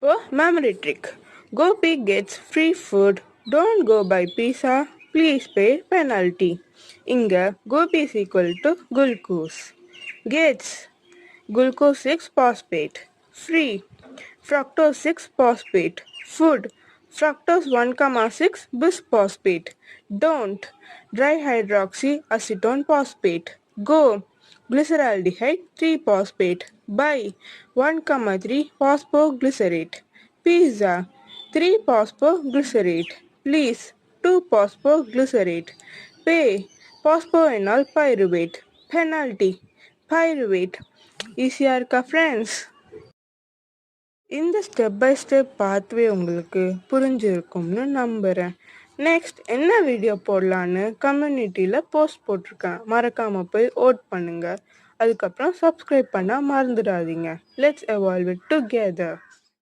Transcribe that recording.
இப்போ memory trick. Gopi gets free food. Don't go buy pizza. Please pay penalty. இங்க Gopi is equal to glucose. Gets glucose 6 phosphate. Free fructose 6 phosphate. Food fructose 1,6 bisphosphate. Don't dry hydroxy acetone phosphate. Go glyceraldehyde 3 phosphate. Buy 1,3 phosphoglycerate. Pizza 3 phosphoglycerate. Please 2 phosphoglycerate. Pay phosphoenol pyruvate. Penalty pyruvate. ஈஸியா இருக்கா friends? இந்த step by step pathway உங்களுக்கு புரிஞ்சிருக்கும்னு நம்புகிறேன். Next என்ன video போடலான்னு கம்யூனிட்டியில் post போட்டிருக்கேன், மறக்காமல் போய் ஓட் பண்ணுங்கள். அதுக்கப்புறம் சப்ஸ்கிரைப் பண்ண மறந்துடாதீங்க. Let's evolve it together.